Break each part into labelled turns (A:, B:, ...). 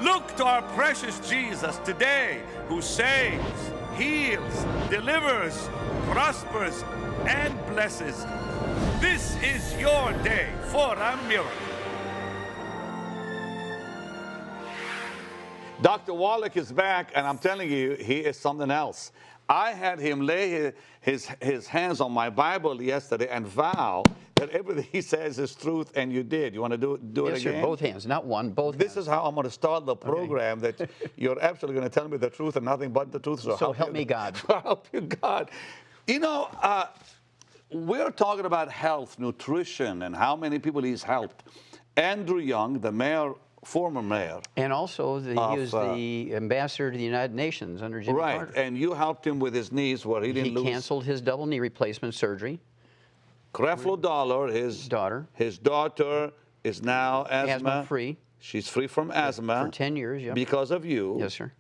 A: Look to our precious Jesus today, who saves, heals, delivers, prospers, and blesses. This is your day for a miracle. Dr. Wallach is back, and I'm telling you, he is something else. I had him lay his hands on my Bible yesterday and vow that everything he says is truth, and you did. You want to do it
B: yes,
A: again?
B: Sir, both hands, not one, both
A: This
B: hands.
A: is how I'm going to start the program, that you're absolutely going to tell me the truth and nothing but the truth.
B: So help me God.
A: Help you God. You know, we're talking about health, nutrition, and how many people he's helped. Andrew Young, the mayor, former mayor.
B: And also, he was the ambassador to the United Nations under Jimmy Carter.
A: Right, and you helped him with his knees where he didn't lose.
B: He canceled his double knee replacement surgery.
A: Creflo Dollar, his daughter is now
B: asthma-free.
A: She's free from asthma.
B: For 10 years, yeah.
A: Because of you.
B: Yes, sir.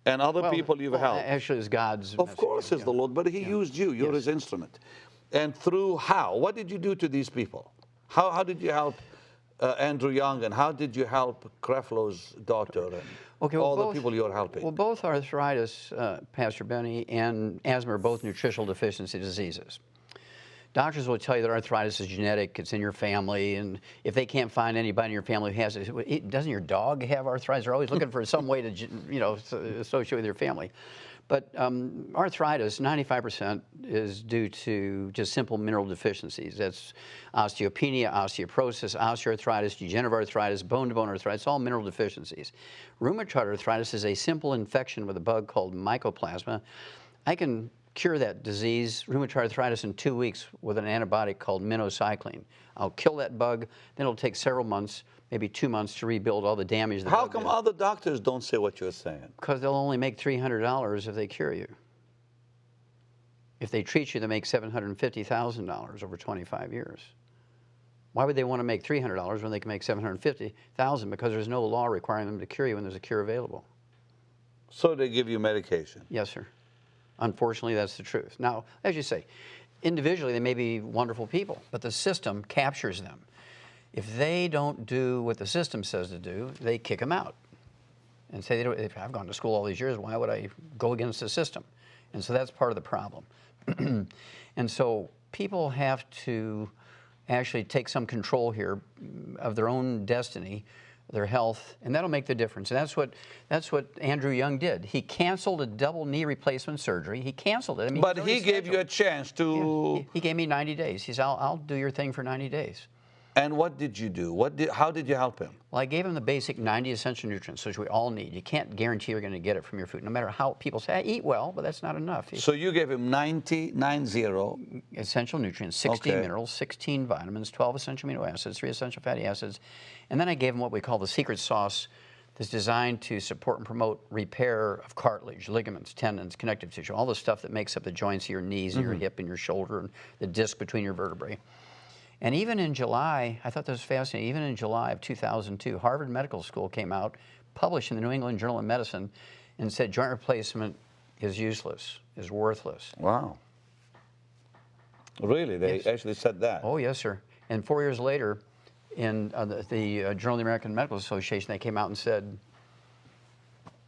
A: And other people you've helped.
B: Actually, it's God's
A: Of course it's the Lord, but he used you. You're his instrument. And through how? What did you do to these people? How did you help Andrew Young, and how did you help Creflo's daughter and all the people you're helping?
B: Well, both arthritis, Pastor Benny, and asthma are both nutritional deficiency diseases. Doctors will tell you that arthritis is genetic, it's in your family, and if they can't find anybody in your family who has it, doesn't your dog have arthritis? They're always looking for some way to, associate with your family. But arthritis, 95% is due to just simple mineral deficiencies. That's osteopenia, osteoporosis, osteoarthritis, degenerative arthritis, bone-to-bone arthritis, all mineral deficiencies. Rheumatoid arthritis is a simple infection with a bug called mycoplasma. I can cure that disease, rheumatoid arthritis, in 2 weeks with an antibiotic called minocycline. I'll kill that bug, then it'll take several months, maybe 2 months, to rebuild all the damage.
A: How come other doctors don't say what you're saying?
B: Because they'll only make $300 if they cure you. If they treat you, they make $750,000 over 25 years. Why would they want to make $300 when they can make $750,000? Because there's no law requiring them to cure you when there's a cure available.
A: So they give you medication?
B: Yes, sir. Unfortunately, that's the truth. Now, as you say, individually they may be wonderful people, but the system captures them. If they don't do what the system says to do, they kick them out and say, if I've gone to school all these years, why would I go against the system? And so that's part of the problem. And so people have to actually take some control here of their own destiny, their health, and that'll make the difference. And that's what Andrew Young did. He canceled a double knee replacement surgery. He canceled it. I mean,
A: but he gave you a chance to...
B: Yeah, he gave me 90 days. He said, I'll do your thing for 90 days.
A: And what did you do? How did you help him?
B: Well, I gave him the basic 90 essential nutrients, which we all need. You can't guarantee you're going to get it from your food, no matter how people say, I eat well, but that's not enough.
A: So you gave him 90
B: essential nutrients, 16 minerals, 16 vitamins, 12 essential amino acids, 3 essential fatty acids. And then I gave him what we call the secret sauce that's designed to support and promote repair of cartilage, ligaments, tendons, connective tissue, all the stuff that makes up the joints of your knees and your hip and your shoulder and the disc between your vertebrae. And even in July, I thought this was fascinating, even in July of 2002, Harvard Medical School came out, published in the New England Journal of Medicine, and said joint replacement is useless, is worthless.
A: Wow. Really? They actually said that?
B: Oh, yes, sir. And 4 years later, in the Journal of the American Medical Association, they came out and said,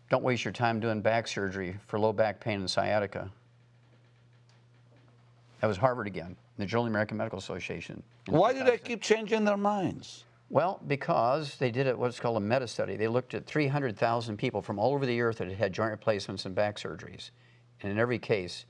B: don't waste your time doing back surgery for low back pain and sciatica. That was Harvard again, the Journal of the American Medical Association.
A: Why do they keep changing their minds?
B: Well, because they did what's called a meta-study. They looked at 300,000 people from all over the earth that had had joint replacements and back surgeries. And in every case,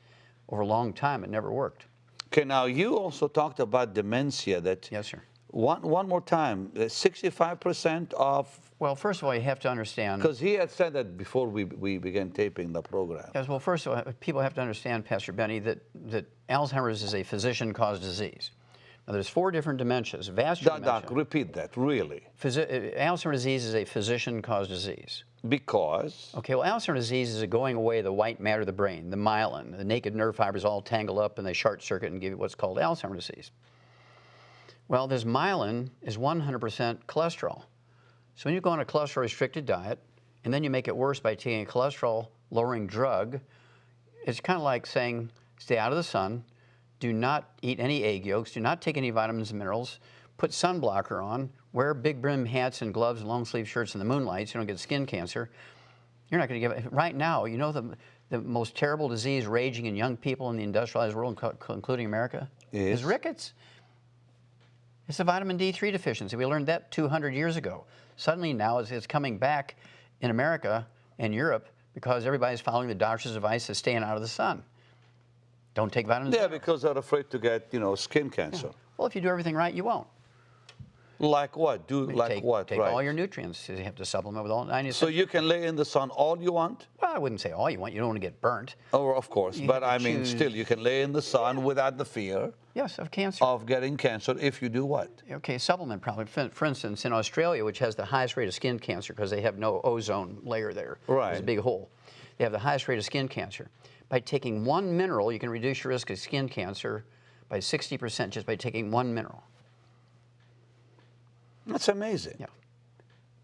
B: over a long time, it never worked.
A: Okay, now you also talked about dementia.
B: Yes, sir.
A: One more time, 65% of...
B: Well, first of all, you have to understand...
A: Because he had said that before we began taping the program.
B: Yes, well, first of all, people have to understand, Pastor Benny, that Alzheimer's is a physician-caused disease. Now, there's 4 different dementias. Vascular dementia.
A: Doc, repeat that, really.
B: Alzheimer's disease is a physician-caused disease.
A: Because?
B: Okay, well, Alzheimer's disease is a going away of the white matter of the brain, the myelin. The naked nerve fibers all tangle up and they short circuit and give you what's called Alzheimer's disease. Well, this myelin is 100% cholesterol. So when you go on a cholesterol-restricted diet, and then you make it worse by taking a cholesterol-lowering drug, it's kind of like saying, stay out of the sun, do not eat any egg yolks, do not take any vitamins and minerals, put sun blocker on, wear big brim hats and gloves and long sleeve shirts in the moonlight so you don't get skin cancer. You're not going to give it. Right now, you know the most terrible disease raging in young people in the industrialized world, including America, is rickets. It's a vitamin D3 deficiency. We learned that 200 years ago. Suddenly now it's coming back in America and Europe because everybody's following the doctor's advice of staying out of the sun. Don't take vitamins.
A: Yeah, because they're afraid to get, skin cancer.
B: Yeah. Well, if you do everything right, you won't.
A: Like what?
B: Take
A: right?
B: all your nutrients. You have to supplement with all 90.
A: So you can lay in the sun all you want?
B: Well, I wouldn't say all you want. You don't want to get burnt.
A: Oh, of course. But I mean, still, you can lay in the sun without the fear.
B: Yes, of cancer.
A: Of getting cancer if you do what?
B: Okay, supplement probably. For instance, in Australia, which has the highest rate of skin cancer because they have no ozone layer there.
A: Right.
B: There's a big hole. They have the highest rate of skin cancer. By taking one mineral, you can reduce your risk of skin cancer by 60% just by taking one mineral.
A: That's amazing.
B: Yeah.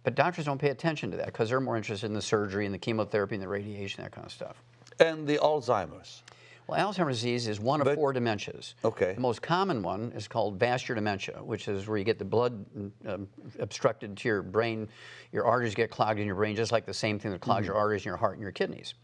B: But doctors don't pay attention to that because they're more interested in the surgery and the chemotherapy and the radiation, that kind of stuff.
A: And the Alzheimer's?
B: Well, Alzheimer's disease is one of 4 dementias.
A: Okay.
B: The most common one is called vascular dementia, which is where you get the blood obstructed to your brain. Your arteries get clogged in your brain, just like the same thing that clogs your arteries in your heart and your kidneys.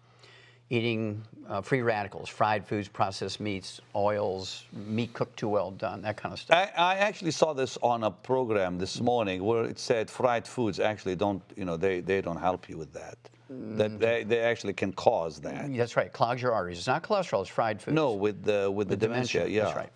B: Eating free radicals, fried foods, processed meats, oils, meat cooked too well done, that kind of stuff.
A: I actually saw this on a program this morning where it said fried foods actually don't, they don't help you with that. That they actually can cause that.
B: That's right, clogs your arteries. It's not cholesterol, it's fried foods.
A: No, with the dementia, yeah.
B: That's right.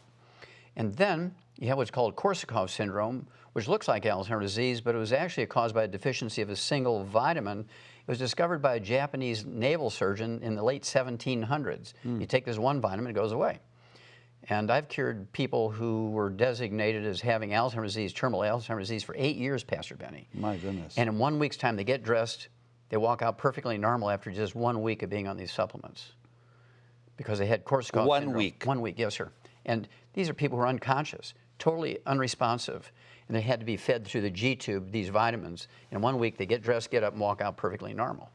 B: And then you have what's called Korsakoff syndrome, which looks like Alzheimer's disease, but it was actually caused by a deficiency of a single vitamin. It was discovered by a Japanese naval surgeon in the late 1700s. You take this one vitamin, it goes away. And I've cured people who were designated as having Alzheimer's disease, terminal Alzheimer's disease, for 8 years, Pastor Benny.
A: My goodness.
B: And in 1 week's time, they get dressed, they walk out perfectly normal after just 1 week of being on these supplements because they had Korsakoff syndrome.
A: 1 week?
B: 1 week, yes, sir. And these are people who are unconscious, totally unresponsive, and they had to be fed through the G-tube, these vitamins. In 1 week, they get dressed, get up, and walk out perfectly normal.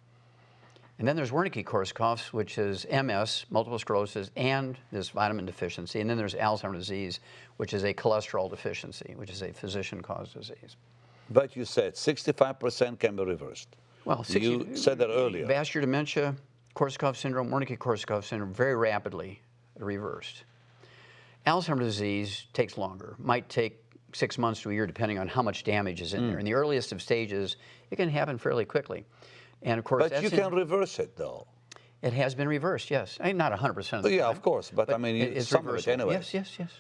B: And then there's Wernicke-Korsakoff's, which is MS, multiple sclerosis, and this vitamin deficiency. And then there's Alzheimer's disease, which is a cholesterol deficiency, which is a physician-caused disease.
A: But you said 65% can be reversed.
B: Well,
A: you said that earlier.
B: Vascular dementia, Korsakoff syndrome, Wernicke-Korsakoff syndrome, very rapidly reversed. Alzheimer's disease takes longer, might take 6 months to a year, depending on how much damage is in there. In the earliest of stages, it can happen fairly quickly. And of course,
A: but you can reverse it, though.
B: It has been reversed, yes. I mean, not 100% of the time.
A: Yeah, of course, but I mean,
B: it's
A: some of it anyway.
B: Yes, yes, yes.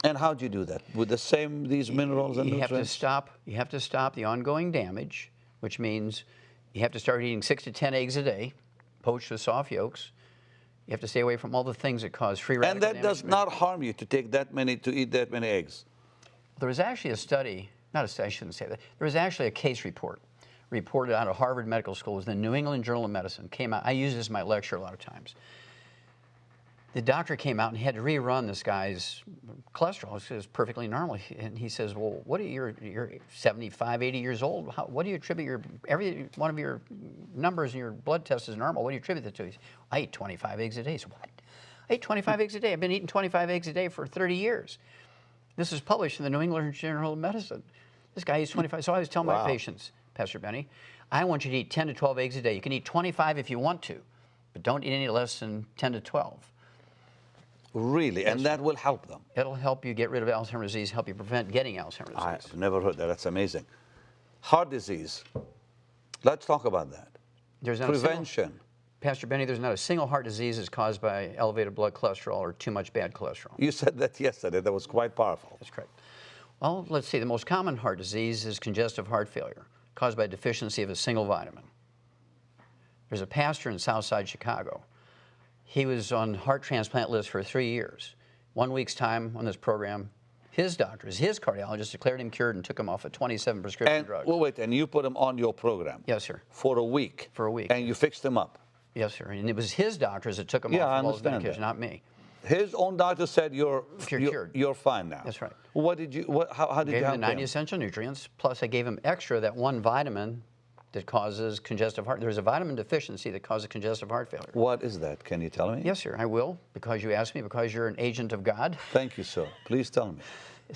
A: And how do you do that? With these minerals and nutrients?
B: You have to stop the ongoing damage, which means you have to start eating 6 to 10 eggs a day, poached with soft yolks. You have to stay away from all the things that cause free radical damage.
A: And that does not harm you to eat that many eggs.
B: There was actually a study, not a study, I shouldn't say that. There was actually a case report reported out of Harvard Medical School. It was the New England Journal of Medicine. Came out. I use this in my lecture a lot of times. The doctor came out and had to rerun this guy's cholesterol. It was perfectly normal. And he says, well, you're 75, 80 years old. What do you attribute every one of your numbers in your blood test is normal. What do you attribute that to? He said, I eat 25 eggs a day. He said, what? I eat 25 eggs a day. I've been eating 25 eggs a day for 30 years. This is published in the New England Journal of Medicine. This guy eats 25. So I always tell my patients, Pastor Benny, I want you to eat 10 to 12 eggs a day. You can eat 25 if you want to, but don't eat any less than 10 to 12.
A: Really? And that will help them?
B: It'll help you get rid of Alzheimer's disease, help you prevent getting Alzheimer's disease.
A: I've never heard that. That's amazing. Heart disease. Let's talk about that.
B: There's
A: prevention.
B: Pastor Benny, there's not a single heart disease that's caused by elevated blood cholesterol or too much bad cholesterol.
A: You said that yesterday. That was quite powerful.
B: That's correct. Well, let's see. The most common heart disease is congestive heart failure, caused by a deficiency of a single vitamin. There's a pastor in Southside Chicago. He was on heart transplant list for 3 years. 1 week's time on this program, his doctors, his cardiologist declared him cured and took him off of 27 prescription drugs.
A: Well, wait, and you put him on your program?
B: Yes, sir.
A: For a week?
B: For a week.
A: And you fixed him up?
B: Yes, sir. And it was his doctors that took him off of all his medication, not me.
A: His own doctor said you're
B: cured.
A: You're fine now.
B: That's right.
A: What did you? How did you help him?
B: I gave him the 90 essential nutrients, plus I gave him extra that one vitamin that causes congestive heart. There's a vitamin deficiency that causes congestive heart failure.
A: What is that? Can you tell me?
B: Yes, sir. I will, because you asked me, because you're an agent of God.
A: Thank you, sir. Please tell me.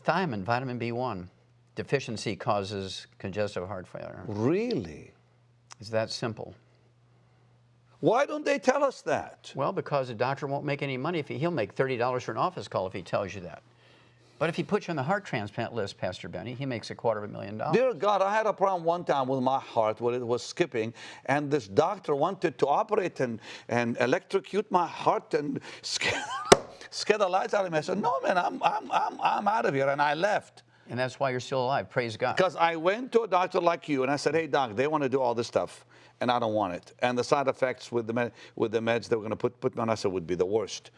B: Thiamine, vitamin B1. deficiency causes congestive heart failure.
A: Really?
B: It's that simple.
A: Why don't they tell us that?
B: Well, because the doctor won't make any money if he'll make $30 for an office call if he tells you that. But if he puts you on the heart transplant list, Pastor Benny, he makes $250,000.
A: Dear God, I had a problem one time with my heart where it was skipping, and this doctor wanted to operate and electrocute my heart and scare the lights out of me. I said, no, man, I'm out of here, and I left.
B: And that's why you're still alive. Praise God.
A: Because I went to a doctor like you, and I said, hey, doc, they want to do all this stuff, and I don't want it. And the side effects with the meds they were going to put me on, I said, would be the worst.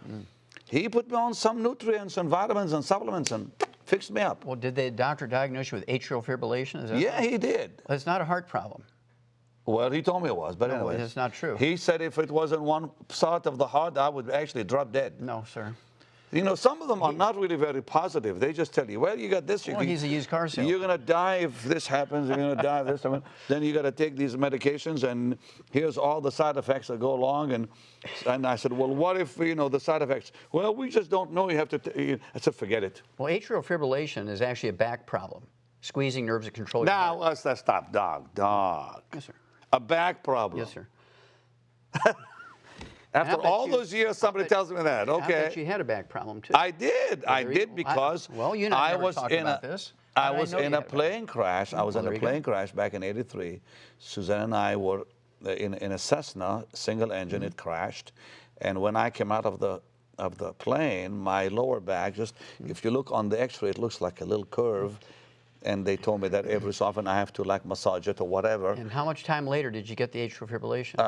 A: He put me on some nutrients and vitamins and supplements and fixed me up.
B: Well, did the doctor diagnose you with atrial fibrillation? Is that
A: Yeah, he did.
B: Well, it's not a heart problem.
A: Well, he told me it was, but
B: No,
A: anyway.
B: it's not true.
A: He said if it wasn't one side of the heart, I would actually drop dead.
B: No, sir.
A: You know, some of them are not really very positive. They just tell you, well, you got this.
B: Well, he's a used car salesman.
A: You're going to die if this happens. You're going to die if this happens. Then you got to take these medications, and here's all the side effects that go along. And I said, well, what if, you know, the side effects? Well, we just don't know. You have to. I said, forget it.
B: Well, atrial fibrillation is actually a back problem. Squeezing nerves that control your heart.
A: Now, let's stop. Dog.
B: Yes, sir.
A: A back problem.
B: Yes, sir.
A: After all those years, somebody tells me that. Okay.
B: I bet you had a back problem, too.
A: I did. I did because
B: well, you know,
A: I was
B: talking
A: in
B: about this.
A: I was in a plane crash. I was in a plane crash back in '83. Suzanne and I were in a Cessna, single engine. It crashed, and when I came out of the plane, my lower back, just if you look on the X-ray, it looks like a little curve. And they told me that every so often I have to like massage it or whatever.
B: And how much time later did you get the atrial fibrillation?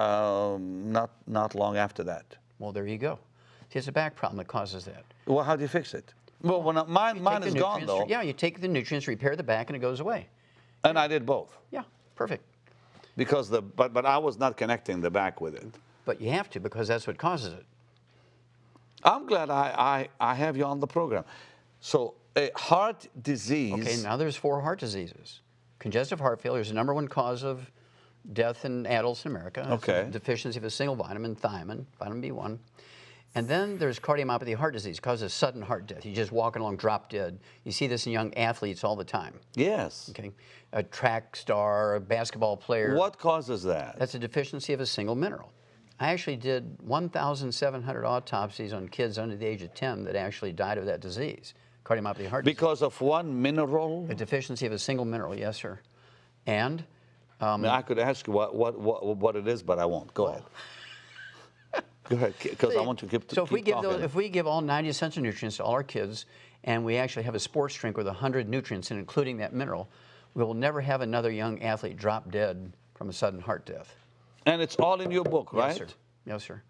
A: Not long after that.
B: Well, there you go. See, it's a back problem that causes that.
A: Well, how do you fix it? Well, when mine is gone though.
B: Yeah, you take the nutrients, repair the back, and it goes away.
A: And I did both.
B: Yeah, perfect.
A: Because but I was not connecting the back with it.
B: But you have to, because that's what causes it.
A: I'm glad I have you on the program. So a heart disease.
B: Okay, now there's 4 heart diseases. Congestive heart failure is the #1 cause of death in adults in America.
A: Okay.
B: It's a deficiency of a single vitamin, thiamine, vitamin B1. And then there's cardiomyopathy heart disease, causes sudden heart death. You're just walking along, drop dead. You see this in young athletes all the time.
A: Yes.
B: Okay, a track star, a basketball player.
A: What causes that?
B: That's a deficiency of a single mineral. I actually did 1,700 autopsies on kids under the age of 10 that actually died of that disease, cardiomyopathy heart disease.
A: Because of one mineral?
B: A deficiency of a single mineral, yes, sir. And
A: I could ask you what it is, but I won't. Go ahead. Go ahead, because I want to keep
B: So if we give
A: talking.
B: if we give all 90 essential nutrients to all our kids, and we actually have a sports drink with 100 nutrients, and including that mineral, we will never have another young athlete drop dead from a sudden heart death.
A: And it's all in your book, right?
B: Yes, sir. Yes, sir.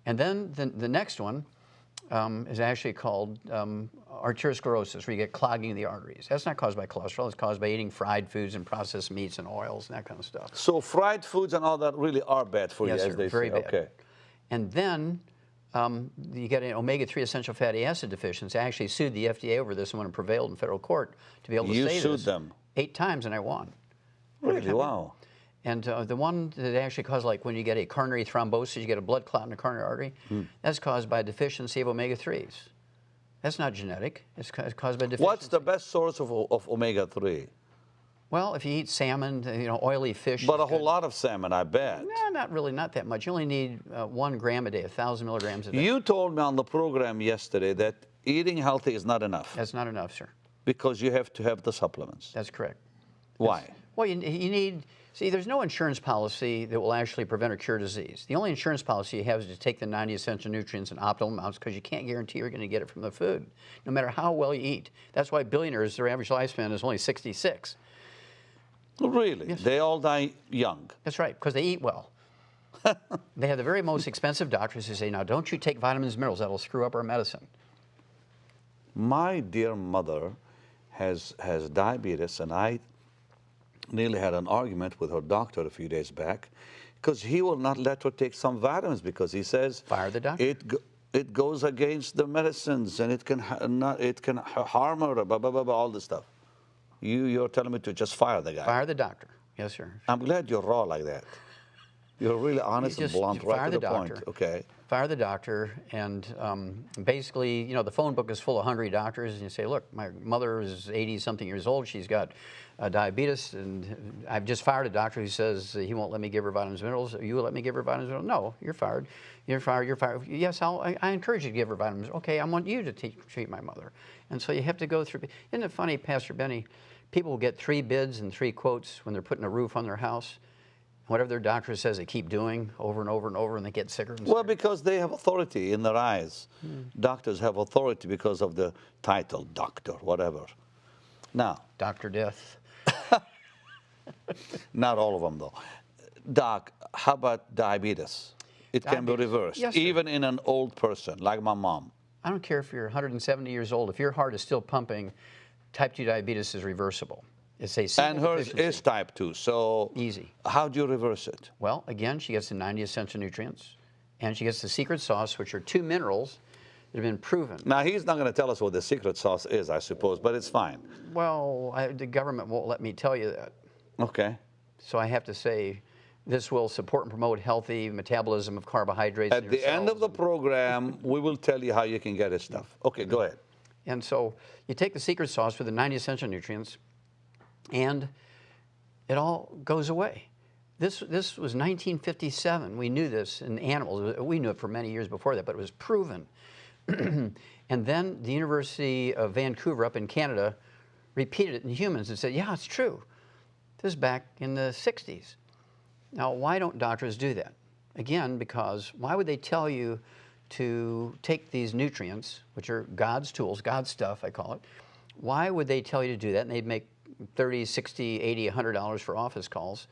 B: And then the next one is actually called arteriosclerosis, where you get clogging of the arteries. That's not caused by cholesterol. It's caused by eating fried foods and processed meats and oils and that kind of stuff.
A: So fried foods and all that really are bad for
B: Yes,
A: you,
B: sir.
A: as they
B: Very
A: say.
B: bad.
A: Okay.
B: And then you get an omega-3 essential fatty acid deficiency. I actually sued the FDA over this and when it prevailed in federal court to be able to say this.
A: You sued them?
B: 8 times, and I won.
A: Really? Wow.
B: And the one that actually caused, like when you get a coronary thrombosis, you get a blood clot in the coronary artery, that's caused by a deficiency of omega-3s. That's not genetic. It's caused by deficiency.
A: What's the best source of omega-3?
B: Well, if you eat salmon, oily fish.
A: But a whole lot of salmon, I bet.
B: No, not really, not that much. You only need 1 gram a day, 1,000 milligrams a day.
A: You told me on the program yesterday that eating healthy is not enough.
B: That's not enough, sir.
A: Because you have to have the supplements.
B: That's correct.
A: Why?
B: Well, you need, see, there's no insurance policy that will actually prevent or cure disease. The only insurance policy you have is to take the 90 essential nutrients in optimal amounts because you can't guarantee you're going to get it from the food, no matter how well you eat. That's why billionaires, their average lifespan is only 66.
A: Really?
B: Yes.
A: They all die young.
B: That's right, because they eat well. They have the very most expensive doctors who say, now don't you take vitamins and minerals, that'll screw up our medicine.
A: My dear mother has diabetes, and I nearly had an argument with her doctor a few days back because he will not let her take some vitamins because he says
B: Fire the doctor.
A: it goes against the medicines and it can harm her, blah, blah, blah, blah, all this stuff. You're telling me to just fire the guy.
B: Fire the doctor. Yes, sir.
A: I'm glad you're raw like that. You're really honest and blunt, right
B: fire
A: to
B: the
A: point.
B: doctor.
A: Okay.
B: Fire the doctor, and basically, you know, the phone book is full of hungry doctors, and you say, look, my mother is 80-something years old, she's got diabetes, and I've just fired a doctor who says he won't let me give her vitamins and minerals. You will let me give her vitamins and minerals? No, you're fired. You're fired, you're fired. Yes, I encourage you to give her vitamins. Okay, I want you to treat my mother. And so you have to go through. Isn't it funny, Pastor Benny, people will get 3 bids and 3 quotes when they're putting a roof on their house. Whatever their doctor says, they keep doing over and over and over, and they get sicker and sicker.
A: Well, because they have authority in their eyes. Doctors have authority because of the title, doctor, whatever. Now,
B: Dr. Death.
A: not all of them, though. Doc, how about diabetes? It can be reversed,
B: Yes, sir.
A: even in an old person, like my mom.
B: I don't care if you're 170 years old. If your heart is still pumping, type 2 diabetes is reversible. It's a simple
A: And hers
B: deficiency.
A: is type 2, so
B: Easy.
A: how do you reverse it?
B: Well, again, she gets the 90 essential nutrients, and she gets the secret sauce, which are 2 minerals that have been proven.
A: Now, he's not going to tell us what the secret sauce is, I suppose, but it's fine.
B: Well, the government won't let me tell you that.
A: Okay.
B: So I have to say, this will support and promote healthy metabolism of carbohydrates.
A: At the end of the program, we will tell you how you can get his stuff. Okay, go ahead.
B: And so you take the secret sauce with the 90 essential nutrients, and it all goes away. This was 1957. We knew this in animals. We knew it for many years before that, but it was proven. And then the University of Vancouver up in Canada repeated it in humans and said, yeah, it's true. This is back in the 60s. Now, why don't doctors do that? Again, because why would they tell you to take these nutrients, which are God's tools, God's stuff, I call it, why would they tell you to do that? And they'd make $30, $60, $80, $100 for office calls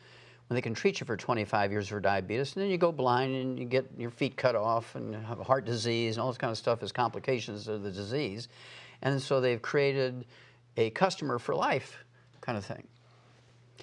B: when they can treat you for 25 years for diabetes, and then you go blind and you get your feet cut off and have heart disease and all this kind of stuff as complications of the disease. And so they've created a customer for life kind of thing.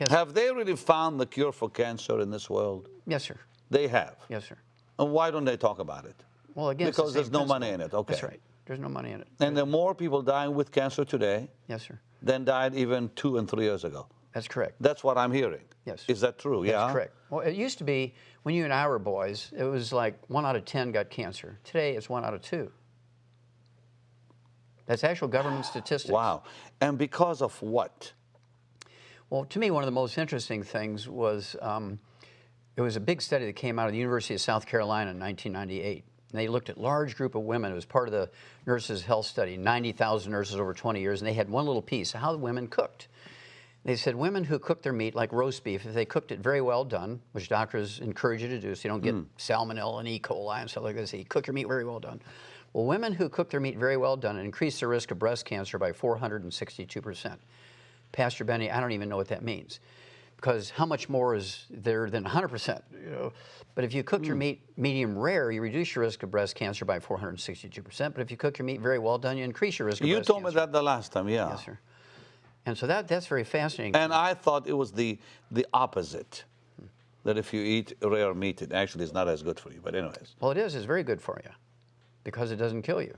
A: Have they really found the cure for cancer in this world?
B: Yes, sir.
A: They have.
B: Yes, sir.
A: And why don't they talk about it?
B: Well, again,
A: because there's no money in it. Okay.
B: That's right. There's no money in it.
A: And there are more people dying with cancer today
B: Yes, sir.
A: than died even 2 and 3 years ago.
B: That's correct.
A: That's what I'm hearing.
B: Yes.
A: Is that true? Yeah.
B: That's correct. Well, it used to be when you and I were boys, it was like 1 out of 10 got cancer. Today, it's 1 out of 2. That's actual government statistics.
A: Wow. And because of what?
B: Well, to me, one of the most interesting things was it was a big study that came out of the University of South Carolina in 1998. And they looked at a large group of women. It was part of the nurses' health study, 90,000 nurses over 20 years, and they had one little piece, how the women cooked. They said women who cook their meat, like roast beef, if they cooked it very well done, which doctors encourage you to do so you don't get salmonella and E. coli and stuff like this, you cook your meat very well done. Well, women who cook their meat very well done increase their risk of breast cancer by 462%. Pastor Benny, I don't even know what that means, because how much more is there than 100%? You know? But if you cook your meat medium rare, you reduce your risk of breast cancer by 462%. But if you cook your meat very well done, you increase your risk of breast cancer.
A: You told me that the last time, yeah.
B: Yes, sir. And so that's very fascinating.
A: And I thought it was the opposite, that if you eat rare meat, it actually is not as good for you. But anyways.
B: Well, it is. It's very good for you because it doesn't kill you.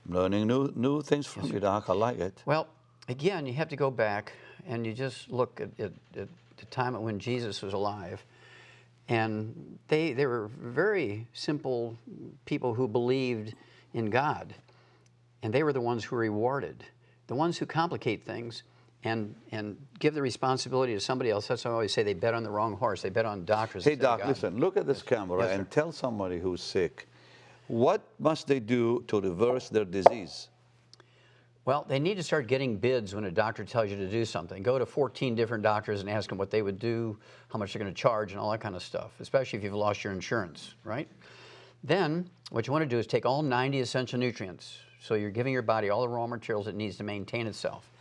A: I'm learning new things from you, Doc. I like it.
B: Well, again, you have to go back and you just look at the time when Jesus was alive. And they were very simple people who believed in God. And they were the ones who were rewarded. The ones who complicate things and give the responsibility to somebody else. That's why I always say they bet on the wrong horse. They bet on doctors.
A: Hey, Doc, listen, look at this camera and tell somebody who's sick, what must they do to reverse their disease?
B: Well, they need to start getting bids when a doctor tells you to do something. Go to 14 different doctors and ask them what they would do, how much they're going to charge, and all that kind of stuff, especially if you've lost your insurance, right? Then what you want to do is take all 90 essential nutrients. So you're giving your body all the raw materials it needs to maintain itself.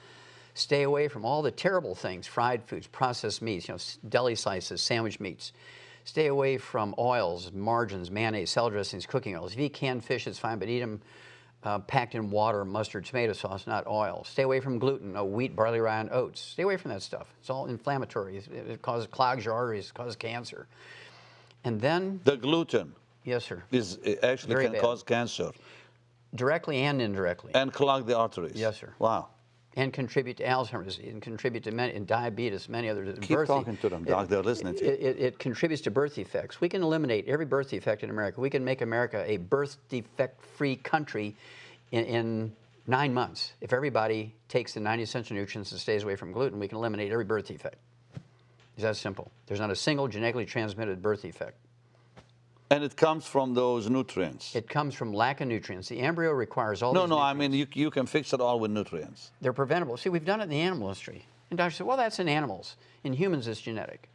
B: Stay away from all the terrible things, fried foods, processed meats, deli slices, sandwich meats. Stay away from oils, margarines, mayonnaise, salad dressings, cooking oils. If you eat canned fish, it's fine, but eat them packed in water, mustard, tomato sauce, not oil. Stay away from gluten, wheat, barley, rye, and oats. Stay away from that stuff. It's all inflammatory. It clogs your arteries, it causes cancer. And then...
A: The gluten.
B: Yes, sir.
A: It actually can cause cancer.
B: Directly and indirectly.
A: And clog the arteries.
B: Yes, sir.
A: Wow.
B: and contribute to Alzheimer's, and contribute to and diabetes, many others.
A: Keep talking to them, Doc. They're listening to you.
B: It contributes to birth defects. We can eliminate every birth defect in America. We can make America a birth defect-free country in 9 months. If everybody takes the 90 essential nutrients and stays away from gluten, we can eliminate every birth defect. It's that simple. There's not a single genetically transmitted birth defect.
A: And it comes from those nutrients.
B: It comes from lack of nutrients. The embryo requires all these
A: No,
B: nutrients.
A: I mean, you can fix it all with nutrients.
B: They're preventable. See, we've done it in the animal industry. And doctors say, well, that's in animals. In humans, it's genetic.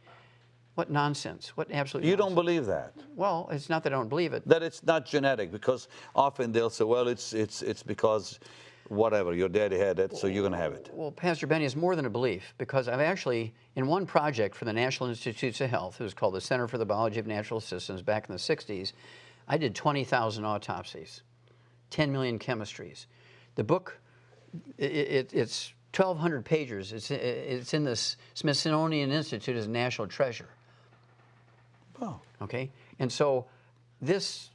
B: What nonsense. What absolute
A: You
B: nonsense.
A: don't believe that?
B: Well, it's not that I don't believe it.
A: That it's not genetic, because often they'll say, well, it's because whatever, your daddy had it, so you're going to have it.
B: Well, Pastor Benny, it's more than a belief, because I've actually, in one project for the National Institutes of Health, it was called the Center for the Biology of Natural Systems back in the 60s, I did 20,000 autopsies, 10 million chemistries. The book, it's 1,200 pages. It's in the Smithsonian Institute as a national treasure.
A: Oh.
B: Okay? And so this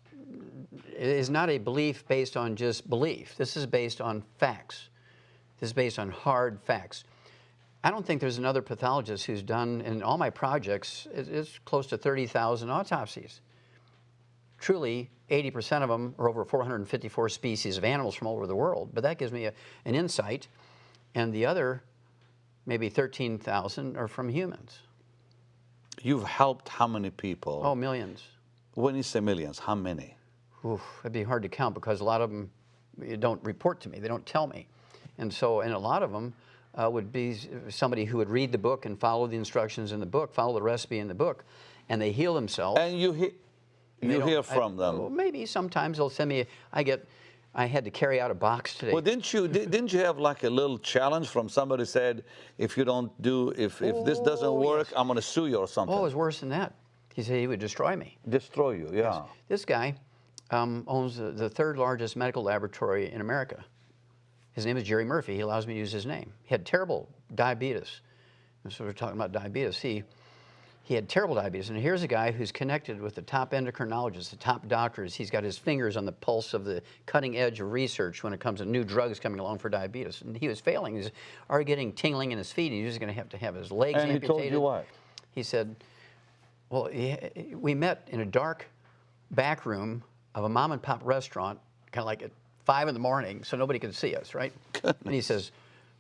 B: is not a belief based on just belief. This is based on facts. This is based on hard facts. I don't think there's another pathologist who's done, in all my projects, it's close to 30,000 autopsies. Truly, 80% of them are over 454 species of animals from all over the world, but that gives me an insight. And the other, maybe 13,000, are from humans.
A: You've helped how many people?
B: Oh, millions.
A: When you say millions, how many?
B: Oof, it'd be hard to count, because a lot of them don't report to me. They don't tell me. And so, and a lot of them would be somebody who would read the book and follow the instructions in the book, follow the recipe in the book, and they heal themselves.
A: And you hear from them?
B: Well, maybe sometimes they'll send me. I had to carry out a box today.
A: Well, didn't you have like a little challenge from somebody said, if you don't do, if this doesn't work, yes, I'm going to sue you or something?
B: Oh, it was worse than that. He said he would destroy me.
A: Destroy you, yeah.
B: Yes. This guy owns the third largest medical laboratory in America. His name is Jerry Murphy. He allows me to use his name. He had terrible diabetes. And so we're talking about diabetes. He had terrible diabetes. And here's a guy who's connected with the top endocrinologists, the top doctors. He's got his fingers on the pulse of the cutting edge of research when it comes to new drugs coming along for diabetes. And he was failing. He's already getting tingling in his feet. He was going to have his legs amputated.
A: And he told you what?
B: He said, well, we met in a dark back room of a mom and pop restaurant, kind of like at 5 in the morning, so nobody could see us, right? Goodness. And he says,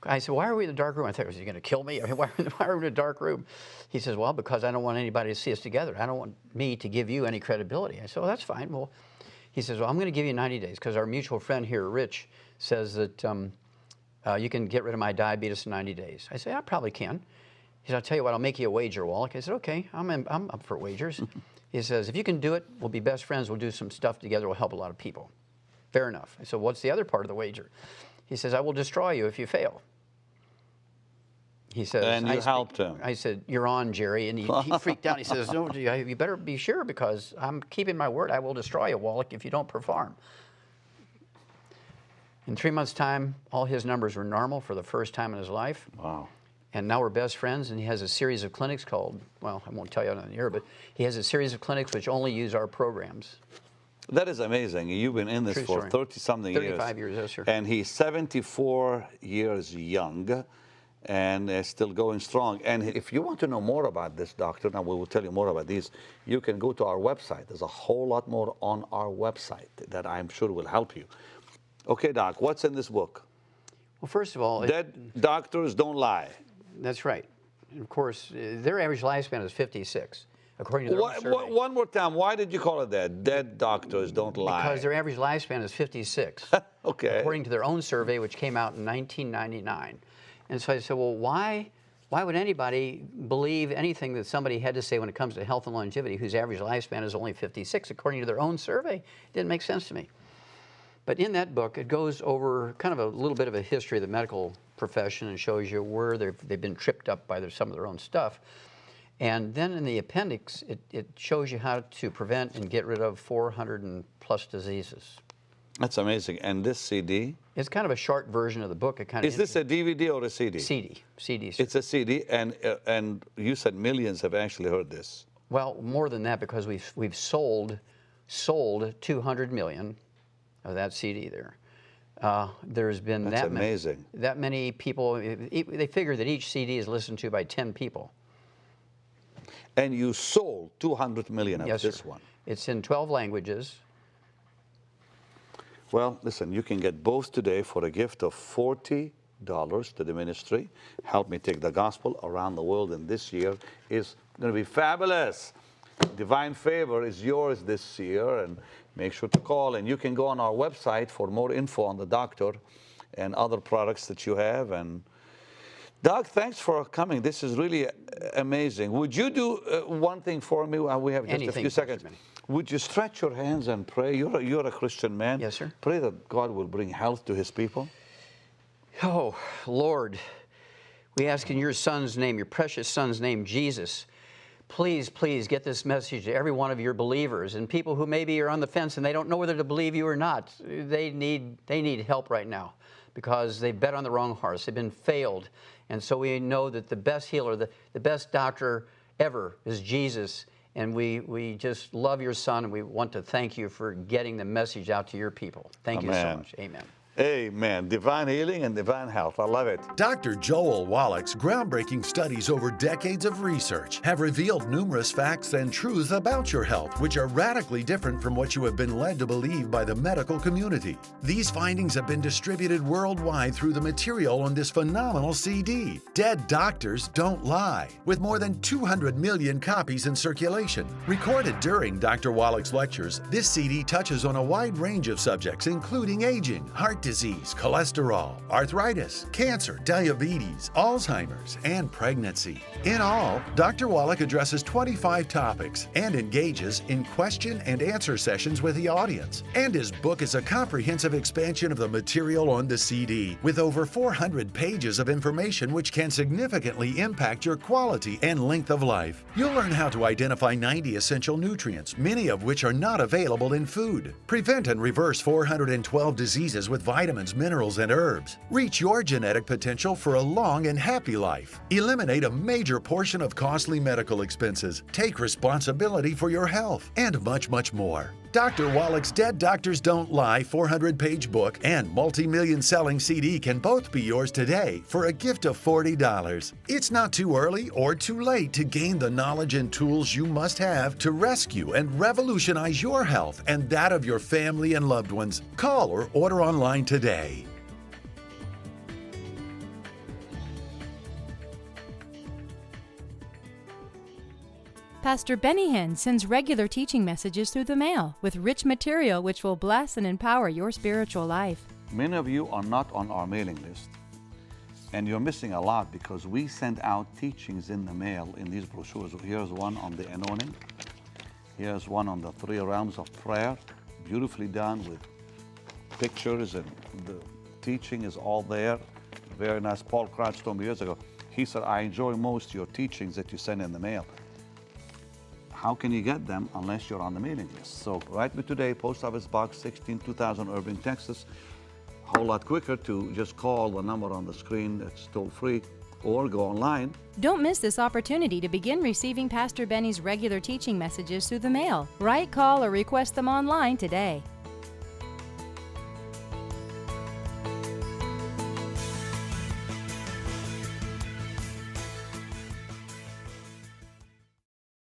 B: I said, why are we in the dark room? I thought, was he going to kill me? I mean, why are we in a dark room? He says, well, because I don't want anybody to see us together. I don't want me to give you any credibility. I said, well, that's fine. Well, he says, well, I'm going to give you 90 days, because our mutual friend here, Rich, says that you can get rid of my diabetes in 90 days. I said, I probably can. He said, I'll tell you what, I'll make you a wager, Wallach. I said, okay, I'm up for wagers. He says, if you can do it, we'll be best friends. We'll do some stuff together. We'll help a lot of people. Fair enough. I said, what's the other part of the wager? He says, I will destroy you if you fail. He says,
A: and you helped him.
B: I said, you're on, Jerry. And he freaked out. He says, no, you better be sure, because I'm keeping my word. I will destroy you, Wallach, if you don't perform. In 3 months' time, all his numbers were normal for the first time in his life.
A: Wow.
B: And now we're best friends, and he has a series of clinics called, well, I won't tell you on the air, but he has a series of clinics which only use our programs.
A: That is amazing. You've been in this for 30-something years.
B: 35 years, yes, sir.
A: And he's 74 years young and still going strong. And if you want to know more about this, doctor, now we will tell you more about these, you can go to our website. There's a whole lot more on our website that I'm sure will help you. Okay, Doc, what's in this book?
B: Well, first of all...
A: Dead doctors don't lie.
B: That's right. And of course, their average lifespan is 56, according to their own survey.
A: One more time, why did you call it that? Dead doctors don't lie.
B: Because their average lifespan is 56.
A: Okay.
B: According to their own survey, which came out in 1999. And so I said, well, why would anybody believe anything that somebody had to say when it comes to health and longevity, whose average lifespan is only 56, according to their own survey? It didn't make sense to me. But in that book, it goes over kind of a little bit of a history of the medical profession and shows you where they've been tripped up by some of their own stuff. And then in the appendix, it shows you how to prevent and get rid of 400+ diseases.
A: That's amazing. And this CD?
B: It's kind of a short version of the book.
A: Is this a DVD or a CD?
B: CD. Sir.
A: It's a CD, and you said millions have actually heard this.
B: Well, more than that, because we've sold 200 million of that CD there. There's been
A: That's amazing.
B: that many people. They figure that each CD is listened to by 10 people.
A: And you sold 200 million of
B: Yes,
A: this
B: sir.
A: one.
B: It's in 12 languages.
A: Well, listen, you can get both today for a gift of $40 to the ministry. Help me take the gospel around the world, and this year is going to be fabulous. Divine favor is yours this year, and make sure to call. And you can go on our website for more info on the doctor and other products that you have. And Doug, thanks for coming. This is really amazing. Would you do one thing for me? We have just
B: Anything,
A: a few seconds.
B: Pastor Benny.
A: Would you stretch your hands and pray? You're a Christian man.
B: Yes, sir.
A: Pray that God will bring health to his people.
B: Oh, Lord, we ask in your Son's name, your precious Son's name, Jesus, please, please get this message to every one of your believers and people who maybe are on the fence and they don't know whether to believe you or not. They need help right now because they bet on the wrong horse. They've been failed. And so we know that the best healer, the best doctor ever is Jesus. And we just love your Son, and we want to thank you for getting the message out to your people. Thank you so much. Amen.
A: Amen. Divine healing and divine health. I love it.
C: Dr. Joel Wallach's groundbreaking studies over decades of research have revealed numerous facts and truths about your health, which are radically different from what you have been led to believe by the medical community. These findings have been distributed worldwide through the material on this phenomenal CD, Dead Doctors Don't Lie, with more than 200 million copies in circulation. Recorded during Dr. Wallach's lectures, this CD touches on a wide range of subjects, including aging, heart disease, cholesterol, arthritis, cancer, diabetes, Alzheimer's, and pregnancy. In all, Dr. Wallach addresses 25 topics and engages in question and answer sessions with the audience. And his book is a comprehensive expansion of the material on the CD, with over 400 pages of information which can significantly impact your quality and length of life. You'll learn how to identify 90 essential nutrients, many of which are not available in food. Prevent and reverse 412 diseases with vitamins, minerals, and herbs. Reach your genetic potential for a long and happy life. Eliminate a major portion of costly medical expenses. Take responsibility for your health, and much, much more. Dr. Wallach's Dead Doctors Don't Lie 400-page book and multi-million selling CD can both be yours today for a gift of $40. It's not too early or too late to gain the knowledge and tools you must have to rescue and revolutionize your health and that of your family and loved ones. Call or order online today.
D: Pastor Benny Hinn sends regular teaching messages through the mail with rich material which will bless and empower your spiritual life.
A: Many of you are not on our mailing list, and you're missing a lot because we send out teachings in the mail in these brochures. Here's one on the anointing. Here's one on the 3 realms of prayer, beautifully done with pictures, and the teaching is all there. Very nice. Paul Crouch told me years ago, he said, I enjoy most your teachings that you send in the mail. How can you get them unless you're on the mailing list? So write me today, Post Office Box 16, 2000, Irving, Texas. A whole lot quicker to just call the number on the screen that's toll free or go online.
D: Don't miss this opportunity to begin receiving Pastor Benny's regular teaching messages through the mail. Write, call, or request them online today.